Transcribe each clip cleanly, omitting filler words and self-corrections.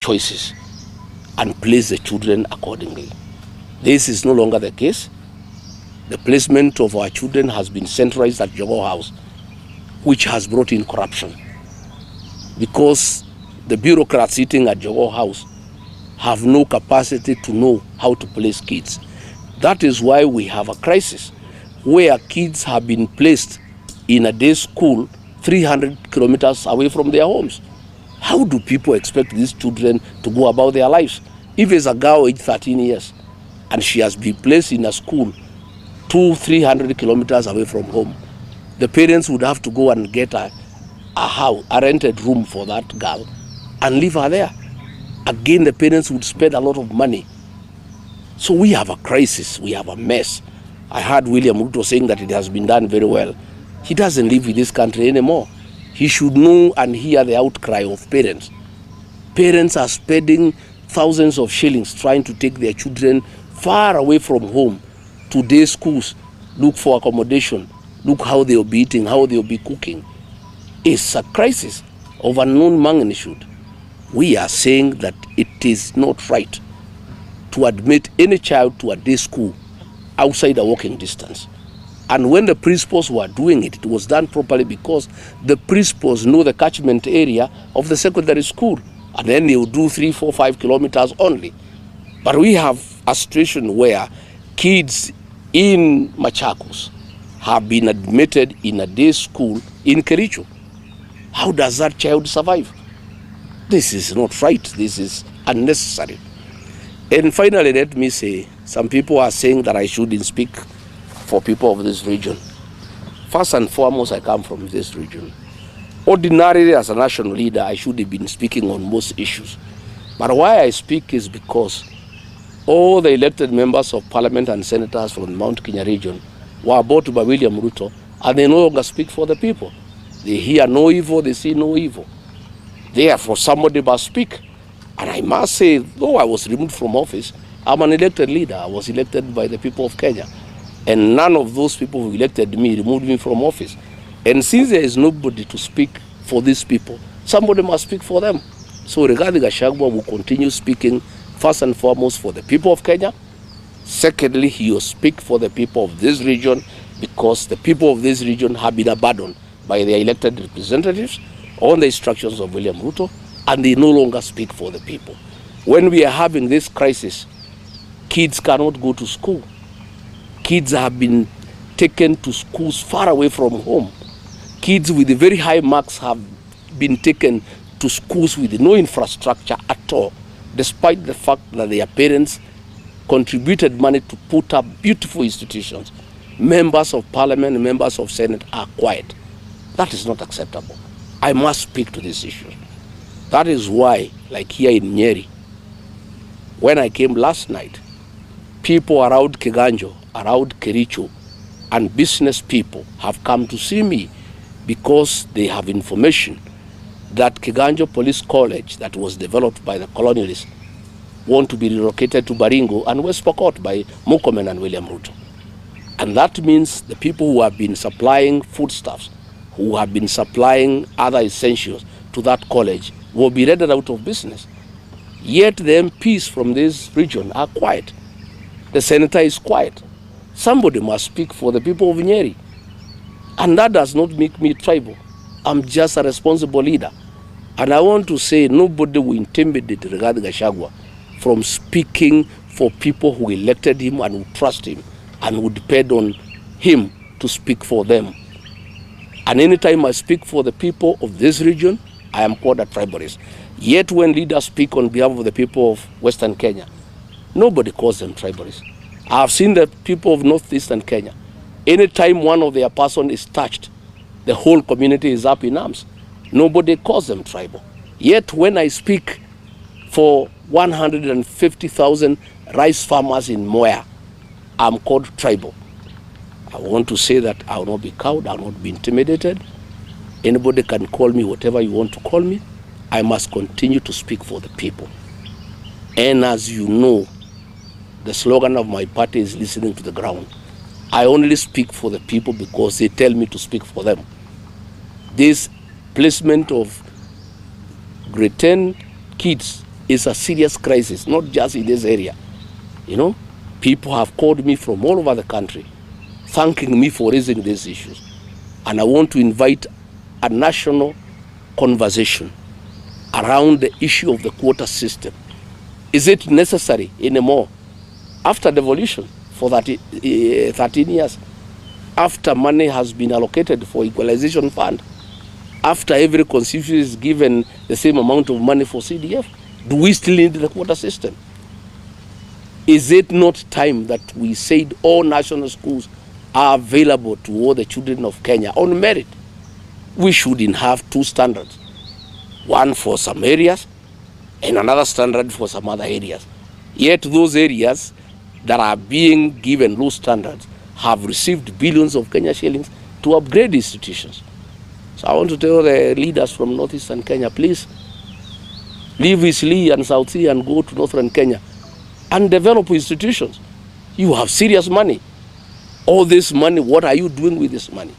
choices and place the children accordingly. This is no longer the case. The placement of our children has been centralized at Jogoo House, which has brought in corruption, because the bureaucrats sitting at Jogoo House have no capacity to know how to place kids. That is why we have a crisis where kids have been placed in a day school 300 kilometers away from their homes. How do people expect these children to go about their lives? If it's a girl aged 13 years and she has been placed in a school 200-300 kilometers away from home, the parents would have to go and get a house, a rented room for that girl and leave her there. Again, the parents would spend a lot of money. So we have a crisis, we have a mess. I heard William Ruto saying that it has been done very well. He doesn't live in this country anymore. He should know and hear the outcry of parents. Parents are spending thousands of shillings trying to take their children far away from home to day schools, look for accommodation, look how they'll be eating, how they'll be cooking. It's a crisis of unknown magnitude. We are saying that it is not right to admit any child to a day school outside a walking distance. And when the principals were doing it, it was done properly because the principals know the catchment area of the secondary school, and then they will do 3, 4, 5 kilometers only. But we have a situation where kids in Machakos have been admitted in a day school in Kericho. How does that child survive? This is not right. This is unnecessary. And finally, let me say, some people are saying that I shouldn't speak for people of this region. First and foremost, I come from this region. Ordinarily, as a national leader, I should have been speaking on most issues. But why I speak is because all the elected members of parliament and senators from the Mount Kenya region were bought by William Ruto, and they no longer speak for the people. They hear no evil, they see no evil. Therefore, somebody must speak. And I must say, though I was removed from office, I'm an elected leader. I was elected by the people of Kenya. And none of those people who elected me removed me from office. And since there is nobody to speak for these people, somebody must speak for them. So Rigathi Gachagua will continue speaking first and foremost for the people of Kenya. Secondly, he will speak for the people of this region, because the people of this region have been abandoned by their elected representatives on the instructions of William Ruto, and they no longer speak for the people. When we are having this crisis, kids cannot go to school. Kids have been taken to schools far away from home. Kids with very high marks have been taken to schools with no infrastructure at all, despite the fact that their parents contributed money to put up beautiful institutions. Members of parliament, members of senate are quiet. That is not acceptable. I must speak to this issue. That is why, like here in Nyeri, when I came last night, people around Kiganjo, around Kericho, and business people have come to see me because they have information that Kiganjo Police College, that was developed by the colonialists, want to be relocated to Baringo and West Pokot by Murkomen and William Ruto. And that means the people who have been supplying foodstuffs, who have been supplying other essentials to that college, will be rendered out of business. Yet the MPs from this region are quiet. The senator is quiet. Somebody must speak for the people of Nyeri. And that does not make me tribal. I'm just a responsible leader. And I want to say nobody will intimidate Rigathi Gachagua from speaking for people who elected him and who trust him and who depend on him to speak for them. And anytime I speak for the people of this region, I am called a tribalist. Yet when leaders speak on behalf of the people of Western Kenya, nobody calls them tribalists. I have seen the people of Northeastern Kenya. Anytime one of their person is touched, the whole community is up in arms. Nobody calls them tribal. Yet when I speak for 150,000 rice farmers in Moya, I'm called tribal. I want to say that I will not be cowed, I will not be intimidated. Anybody can call me whatever you want to call me. I must continue to speak for the people. And as you know, the slogan of my party is listening to the ground. I only speak for the people because they tell me to speak for them. This placement of grade 10 kids is a serious crisis, not just in this area. You know, people have called me from all over the country, thanking me for raising these issues. And I want to invite a national conversation around the issue of the quota system. Is it necessary anymore? After devolution for 13 years, after money has been allocated for equalization fund, after every constituency is given the same amount of money for CDF, do we still need the quota system? Is it not time that we said all national schools are available to all the children of Kenya on merit? We shouldn't have two standards, one for some areas and another standard for some other areas. Yet those areas that are being given low standards have received billions of Kenya shillings to upgrade institutions. So I want to tell the leaders from northeastern Kenya, please leave East Lee and South Sea and go to northern Kenya and develop institutions. You have serious money. All this money, what are you doing with this money?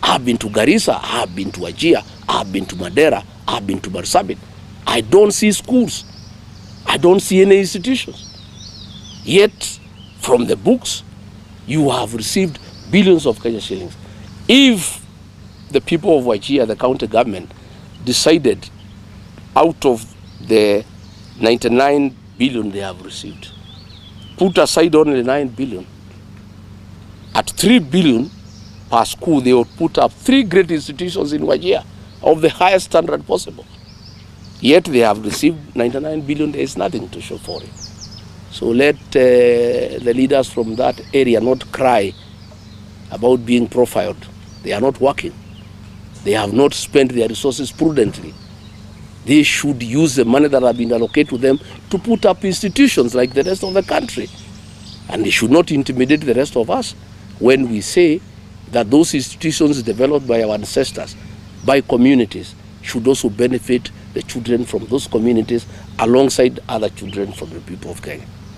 I've been to Garissa, I've been to Wajir, I've been to Madera, I've been to Marsabit. I don't see schools. I don't see any institutions. Yet, from the books, you have received billions of Kenya shillings. If the people of Wajir, the county government, decided out of the 99 billion they have received, put aside only 9 billion, at 3 billion per school, they would put up 3 great institutions in Wajir of the highest standard possible. Yet they have received 99 billion, there is nothing to show for it. So let the leaders from that area not cry about being profiled. They are not working. They have not spent their resources prudently. They should use the money that have been allocated to them to put up institutions like the rest of the country. And they should not intimidate the rest of us when we say that those institutions developed by our ancestors, by communities, should also benefit the children from those communities alongside other children from the people of Kenya.